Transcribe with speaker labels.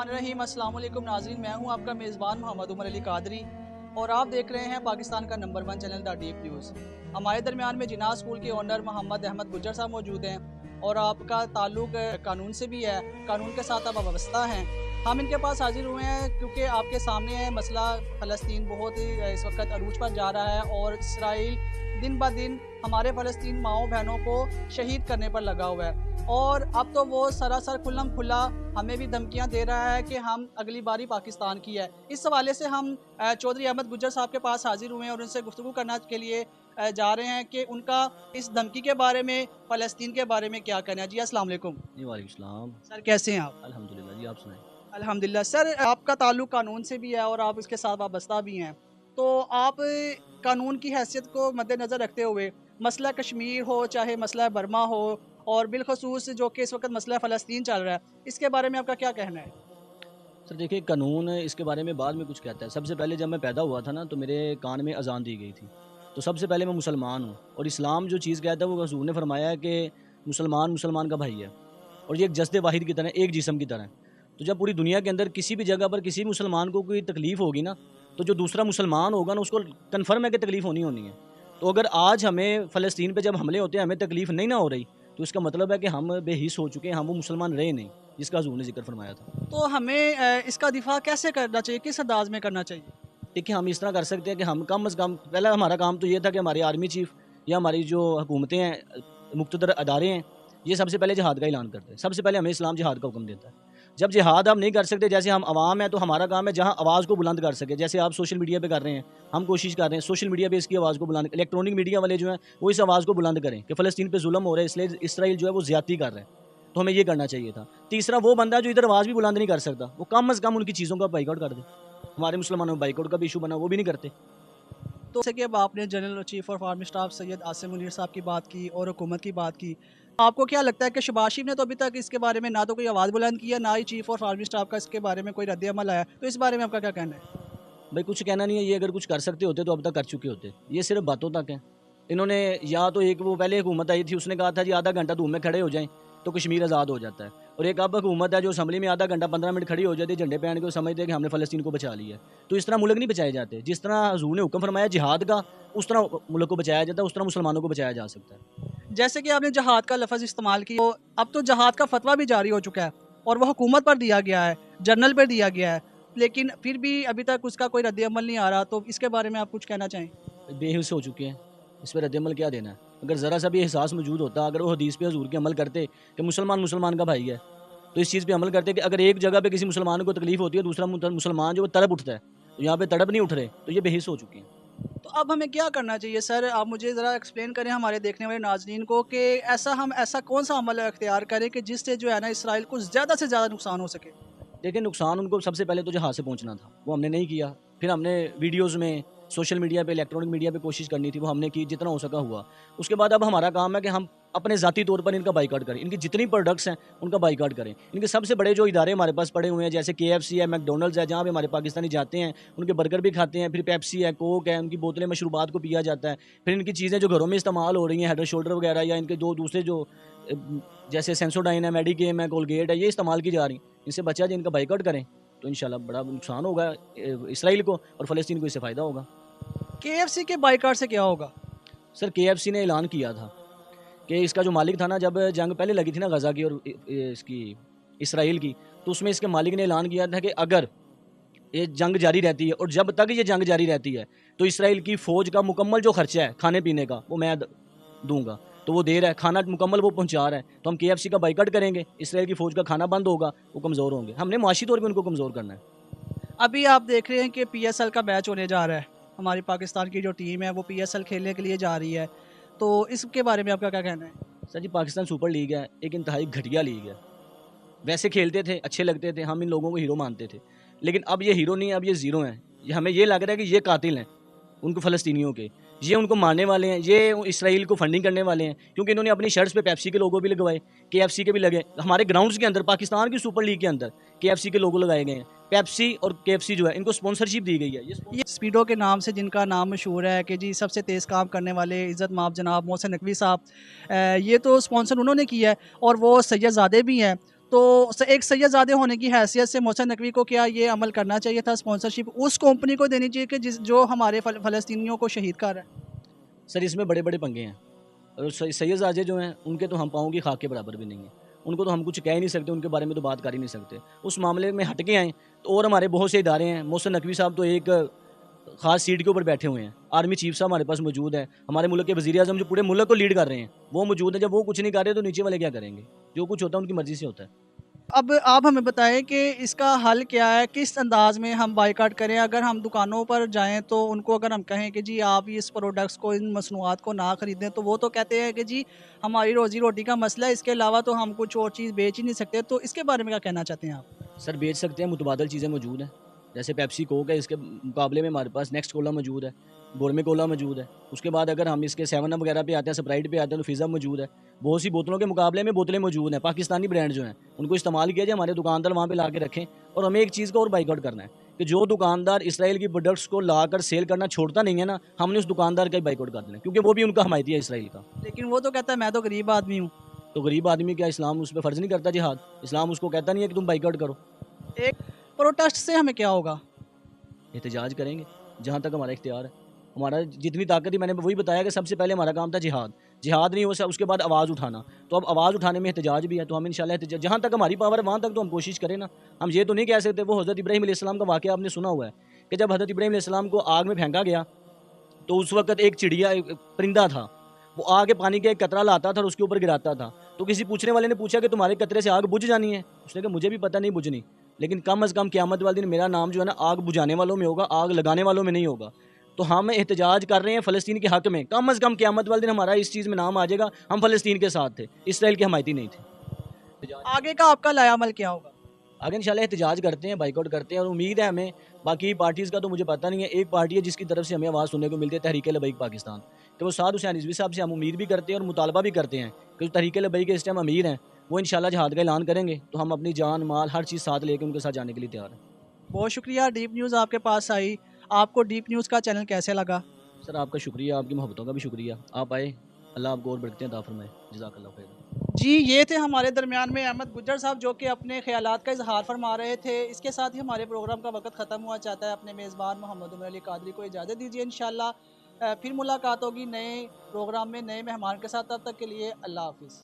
Speaker 1: रहीम अस्सलाम वालेकुम नाज़रीन, मैं हूं आपका मेज़बान मोहम्मद उमर अली कादरी और आप देख रहे हैं पाकिस्तान का number 1 channel the deep news. हमारे दरमियान में जिनाह स्कूल के ओनर मोहम्मद अहमद गुज्जर साहब मौजूद हैं और आपका ताल्लुक़ कानून से भी है, कानून के साथ आप वाबस्ता हैं। हम इनके पास हाजिर हुए हैं क्योंकि आपके सामने है मसला फ़लस्तीन बहुत ही इस वक्त अरूज पर जा रहा है और इसराइल दिन ब दिन हमारे फ़लस्तीन माओ बहनों को शहीद करने पर लगा हुआ है और अब तो वो सरासर खुल्लम खुला हमें भी धमकियां दे रहा है कि हम अगली बारी पाकिस्तान की है। इस हवाले से हम चौधरी अहमद गुज्जर साहब के पास हाजिर हुए हैं और उनसे गुफ्तगू करने के लिए जा रहे हैं कि उनका इस धमकी के बारे में, फ़लस्तीन के बारे में क्या कहना है। जी अस्सलाम वालेकुम।
Speaker 2: जी वालेकुम सलाम।
Speaker 1: सर कैसे हैं आप?
Speaker 2: अल्हम्दुलिल्लाह जी, आप सुनाएं।
Speaker 1: अल्हम्दुलिल्लाह। सर आपका ताल्लुक़ कानून से भी है और आप इसके साथ वाबस्ता भी हैं, तो आप कानून की हैसियत को मद्देनज़र रखते हुए मसला कश्मीर हो चाहे मसला बर्मा हो और बिलखसूस जो कि इस वक्त मसला फ़लस्तीन चल रहा है, इसके बारे में आपका क्या कहना है?
Speaker 2: सर देखिए, कानून इसके बारे में बाद में कुछ कहता है। सबसे पहले जब मैं पैदा हुआ था ना, तो मेरे कान में अज़ान दी गई थी। तो सबसे पहले मैं मुसलमान हूँ और इस्लाम जो चीज़ कहता है वो हुज़ूर ने फरमाया है कि मुसलमान मुसलमान का भाई है और ये एक जस्द वाहिद की तरह, एक जिस्म की तरह है। तो जब पूरी दुनिया के अंदर किसी भी जगह पर किसी मुसलमान को कोई तकलीफ़ होगी ना, तो जो दूसरा मुसलमान होगा ना, उसको कन्फर्म है कि तकलीफ़ होनी होनी है। तो अगर आज हमें फ़लस्तीन पे जब हमले होते हैं हमें तकलीफ़ नहीं ना हो रही, तो इसका मतलब है कि हम बेहिस हो चुके हैं, हम वो मुसलमान रहे नहीं, जिसका हुज़ूर ने ज़िक्र फरमाया था।
Speaker 1: तो हमें इसका दिफ़ा कैसे करना चाहिए, किस अंदाज़ में करना चाहिए?
Speaker 2: देखिए, हम इस तरह कर सकते हैं कि हम कम से कम, पहला हमारा काम तो ये था कि हमारी आर्मी चीफ़ या हमारी जो हुकूमतें हैं, मुक़तदर अदारे हैं, ये सबसे पहले जिहाद का ऐलान करते हैं। सबसे पहले हमें इस्लाम जिहाद का हुक्म देता है। जब जिहाद हम नहीं कर सकते, जैसे हम अवाम हैं, तो हमारा काम है जहाँ आवाज़ को बुलंद कर सके। जैसे आप सोशल मीडिया पे कर रहे हैं, हम कोशिश कर रहे हैं सोशल मीडिया पे इसकी आवाज़ को बुलंद, इलेक्ट्रॉनिक मीडिया वाले जो हैं वो इस आवाज़ को बुलंद करें कि फ़लस्तीन पे जुल्म हो रहा है, इसलिए इसराइल जो है वो ज़्यादती कर रहा है। तो हमें ये करना चाहिए था। तीसरा, वो बंदा जो इधर आवाज़ भी बुलंद नहीं कर सकता, वो कम से कम उनकी चीज़ों का बाइकआउट कर दे। हमारे मुसलमानों में बाइकआउट का भी इशू बना, वो भी नहीं करते।
Speaker 1: तो जैसे कि अब आपने general chief of army staff Syed Asim Munir साहब की बात की और हुकूमत की बात की, आपको क्या लगता है कि शहबाज शरीफ ने तो अभी तक इसके बारे में ना तो कोई आवाज़ बुलंद की है, ना ही चीफ़ ऑफ आर्मी स्टाफ का इसके बारे में कोई रद्द-ए-अमल आया, तो इस बारे में आपका क्या कहना है?
Speaker 2: भाई कुछ कहना नहीं है, ये अगर कुछ कर सकते होते तो अब तक कर चुके होते। ये सिर्फ बातों तक है। इन्होंने या तो एक, वो पहले हुकूमत आई थी उसने कहा था जी आधा घंटा धूप में खड़े हो जाएं तो कश्मीर आज़ाद हो जाता है, और एक अब हुकूमत है जो असम्बली में आधा घंटा 15 मिनट खड़ी हो जाती है झंडे पहन के, समझते हैं कि हमने फ़लस्तीन को बचा लिया है। तो इस तरह मुल्क नहीं बचाए जाते। जिस तरह हुज़ूर ने हुक्म फरमाया जिहाद का, उस तरह मुल्क को बचाया जाता है, उस तरह मुसलमानों को बचाया जा सकता है।
Speaker 1: जैसे कि आपने जहाद का लफ्ज़ इस्तेमाल किया, तो अब तो जहाद का फतवा भी जारी हो चुका है और वो हुकूमत पर दिया गया है, जनरल पर दिया गया है, लेकिन फिर भी अभी तक उसका कोई रद्द-ए-अमल नहीं आ रहा, तो इसके बारे में आप कुछ कहना चाहें?
Speaker 2: बेहिस हो चुके हैं, इस पर रद्द-ए-अमल क्या देना है? अगर ज़रा सा भी एहसास मौजूद होता, अगर वो हदीस पे हुज़ूर के अमल करते कि मुसलमान मुसलमान का भाई है, तो इस चीज़ पे अमल करते कि अगर एक जगह पे किसी मुसलमान को तकलीफ़ होती है, दूसरा मुसलमान जो वो तड़प उठता है, तो यहाँ पे तड़प नहीं उठ रहे, तो ये बेहिस हो चुके हैं।
Speaker 1: तो अब हमें क्या करना चाहिए सर? आप मुझे ज़रा एक्सप्लेन करें हमारे देखने वाले नाज़रीन को कि ऐसा कौन-सा अमल इख्तियार करें कि जिससे जो है ना इसराइल को ज़्यादा से ज़्यादा नुकसान हो सके?
Speaker 2: देखिए, नुकसान उनको सबसे पहले तो जहाज़ से पहुँचना था, वो हमने नहीं किया। फिर हमने वीडियोज़ में, सोशल मीडिया पे, इलेक्ट्रॉनिक मीडिया पे कोशिश करनी थी, वो हमने की, जितना हो सका हुआ। उसके बाद अब हमारा काम है कि हम अपने ज़ाती तौर पर इनका बाइकआउट करें। इनकी जितनी प्रोडक्ट्स हैं, उनका बाइकआउट करें। इनके सबसे बड़े जो इदारे हमारे पास पड़े हुए हैं, जैसे केएफसी है, मैकडॉनल्ड्स है, जहाँ पे हमारे पाकिस्तानी जाते हैं, उनके बर्गर भी खाते हैं, फिर पेप्सी है, कोक है, उनकी बोतलें मशरूबात को पिया जाता है। फिर इनकी चीज़ें जो घरों में इस्तेमाल हो रही हैं, हेड एंड शोल्डर वगैरह, या इनके जो दूसरे जो जैसे सेंसोडाइन है, मेडिकेम है, कोलगेट है, ये इस्तेमाल की जा रही। इनसे बचा जाए, इनका बाइकआउट करें, तो इंशाल्लाह बड़ा नुकसान होगा इसराइल को, और फ़लस्तीन को इससे फ़ायदा होगा।
Speaker 1: केएफसी के बायकॉट से क्या होगा?
Speaker 2: सर केएफसी ने ऐलान किया था कि इसका जो मालिक था ना, जब जंग पहले लगी थी ना गज़ा की और इसकी इसराइल की, तो उसमें इसके मालिक ने ऐलान किया था कि अगर ये जंग जारी रहती है और जब तक ये जंग जारी रहती है, तो इसराइल की फ़ौज का मुकम्मल जो खर्चा है खाने पीने का, वो मैं दूंगा। तो वो दे रहा है, खाना मुकम्मल वो पहुंचा रहा है, तो हम केएफसी का बाइकआउट करेंगे। इसराइल की फ़ौज का खाना बंद होगा, वो कमज़ोर होंगे। हमने मुआशी तौर पर उनको कमज़ोर करना है।
Speaker 1: अभी आप देख रहे हैं कि पीएसएल का मैच होने जा रहा है। हमारी पाकिस्तान की जो टीम है वो पीएसएल खेलने के लिए जा रही है। तो इसके बारे में आपका क्या कहना है?
Speaker 2: सर जी, पाकिस्तान सुपर लीग है, एक इंतहाई घटिया लीग है। वैसे खेलते थे, अच्छे लगते थे, हम इन लोगों को हीरो मानते थे। लेकिन अब ये हीरो नहीं है, अब ये ज़ीरो हैं। ये हमें ये लग रहा है कि ये कातिल हैं, उनको फ़लस्तीनियों के। ये उनको मारने वाले हैं, ये इसराइल को फंडिंग करने वाले हैं, क्योंकि इन्होंने अपनी शर्ट्स पे पेप्सी के लोगो भी लगवाए, केएफसी के भी लगे। हमारे ग्राउंड्स के अंदर, पाकिस्तान की सुपर लीग के अंदर केएफसी के लोगो लगाए गए हैं। पेप्सी और केएफसी जो है, इनको स्पॉन्सरशिप दी गई है।
Speaker 1: ये स्पीडो के नाम से जिनका नाम मशहूर है कि जी सबसे तेज़ काम करने वाले इज़्ज़त माब जनाब मोहसिन नकवी साहब, ये तो स्पॉन्सर उन्होंने किया है और वो सैयदज़ादे भी हैं। तो एक सैयदज़ादे होने की हैसियत से मोहसिन नकवी को क्या ये अमल करना चाहिए था, स्पॉन्सरशिप उस कंपनी को देनी चाहिए कि जो हमारे फ़लस्तीनियों को शहीद कर रहा है?
Speaker 2: सर, इसमें बड़े-बड़े पंगे हैं। और सैयद-आजे जो हैं, उनके तो हम पाँव की खाक के बराबर भी नहीं हैं। उनको तो हम कुछ कह ही नहीं सकते, उनके बारे में तो बात कर ही नहीं सकते। उस मामले में हट के आएँ, तो और हमारे बहुत से इदारे हैं। मोहसिन नकवी साहब तो एक ख़ास सीट के ऊपर बैठे हुए हैं। आर्मी चीफ साहब हमारे पास मौजूद है। हमारे मुल्क के वज़ीर-ए-आज़म जो पूरे मुल्क को लीड कर रहे हैं, वो मौजूद हैं। जब वो कुछ नहीं कर रहे, तो नीचे वाले क्या करेंगे? जो कुछ होता है, उनकी मर्ज़ी से होता है।
Speaker 1: अब आप हमें बताएं कि इसका हल क्या है, किस अंदाज में हम बाइकाट करें? अगर हम दुकानों पर जाएं तो उनको अगर हम कहें कि जी आप इस प्रोडक्ट्स को, इन मसनूआत को ना ख़रीदें, तो वो तो कहते हैं कि जी हमारी रोज़ी रोटी का मसला है, इसके अलावा तो हम कुछ और चीज़ बेच ही नहीं सकते। तो इसके बारे में क्या कहना चाहते हैं आप?
Speaker 2: सर, बेच सकते हैं, मुतबादल चीज़ें मौजूद हैं। जैसे पेप्सी कोक है, इसके मुकाबले में हमारे पास नेक्स्ट कोला मौजूद है, गोरमे कोला मौजूद है। उसके बाद अगर हम इसके सेवन अप वगैरह पे आते हैं, स्प्राइट पे आते हैं, तो फिज़्ज़ा मौजूद है। बहुत सी बोतलों के मुकाबले में बोतलें मौजूद हैं, पाकिस्तानी ब्रांड जो हैं, उनको इस्तेमाल किया जाए, हमारे दुकानदार वहाँ पे ला के रखें। और हमें एक चीज़ का और बाइकआउट करना है कि जो दुकानदार इसराइल की प्रोडक्ट्स को लाकर सेल करना छोड़ता नहीं है ना, हमने उस दुकानदार का ही बाइकआउट कर देना है, क्योंकि वो भी उनका हमायती है इसराइल का।
Speaker 1: लेकिन वो तो कहता है मैं तो गरीब आदमी हूँ।
Speaker 2: तो गरीब आदमी क्या इस्लाम उस पे फ़र्ज़ नहीं करता जिहाद? इस्लाम उसको कहता नहीं है कि तुम बाइकआउट करो।
Speaker 1: एक प्रोटेस्ट से हमें क्या होगा?
Speaker 2: एहतजाज करेंगे, जहाँ तक हमारा इख्तियार है। हमारा जितनी ताकत थी, मैंने वही बताया कि सबसे पहले हमारा काम था जिहाद। जिहाद नहीं हो सका, उसके बाद आवाज़ उठाना। तो अब आवाज़ उठाने में एहतजाज भी है, तो हम इंशाल्लाह जहाँ तक हमारी पावर है, वहाँ तक तो हम कोशिश करें ना। हम ये तो नहीं कह सकते, वो हज़रत इब्राहीम अलैहिस्सलाम का वाक़या आपने सुना हुआ है कि जब हज़रत इब्राहीम अलैहिस्सलाम को आग में फेंका गया, तो उस वक़्त एक चिड़िया, एक परिंदा था, वो आके पानी का एक कतरा लाता था और उसके ऊपर गिराता था। तो किसी पूछने वाले ने पूछा कि तुम्हारे कतरे से आग बुझ जानी है? उसने कहा मुझे भी पता नहीं बुझनी, लेकिन कम अज़ कम क़यामत वाले दिन मेरा नाम जो है ना, आग बुझाने वालों में होगा, आग लगाने वालों में नहीं होगा। तो हम एहतजाज कर रहे हैं फ़लस्तीन के हक़ में। कम अज़ कम क़यामत वाले दिन हमारा इस चीज़ में नाम आ जाएगा, हम फ़लस्तीन के साथ थे, इसराइल के हमायती नहीं थे।
Speaker 1: आगे का आपका लायामल क्या होगा?
Speaker 2: आगे इंशाल्लाह एहतजाज करते हैं, बाइकआउट करते हैं और उम्मीद है हमें। बाकी पार्टीज़ का तो मुझे पता नहीं है। एक पार्टी है जिसकी तरफ से हमें आवाज़ सुनने को मिलती है, तहरीक लबैक पाकिस्तान। तो वो साद हुसैन रिज़वी साहब से हम उम्मीद भी करते हैं और मुतालबा भी करते हैं कि जो तहरीक लबैक के इस टाइम अमीर हैं, वो इंशाल्लाह जिहाद का ऐलान करेंगे, तो हम अपनी जान, माल, हर चीज़ साथ लेके उनके साथ जाने के लिए तैयार हैं।
Speaker 1: बहुत शुक्रिया, डीप न्यूज़ आपके पास आई। आपको डीप न्यूज़ का चैनल कैसे लगा?
Speaker 2: सर, आपका शुक्रिया, आपकी मोहब्बतों का भी शुक्रिया। आप आए, अल्लाह आपको और बरकतें अता फरमाए। जज़ाकल्लाह खैर।
Speaker 1: जी, ये थे हमारे दरमियान में अहमद गुज्जर साहब, जो कि अपने ख़यालात का इज़हार फरमा रहे थे। इसके साथ ही हमारे प्रोग्राम का वक़्त ख़त्म हुआ चाहता है। अपने मेज़बान मोहम्मद उमर अली कादरी को इजाज़त दीजिए। इंशाअल्लाह फिर मुलाकात होगी नए प्रोग्राम में, नए मेहमान के साथ। तब तक के लिए अल्लाह हाफ़िज़।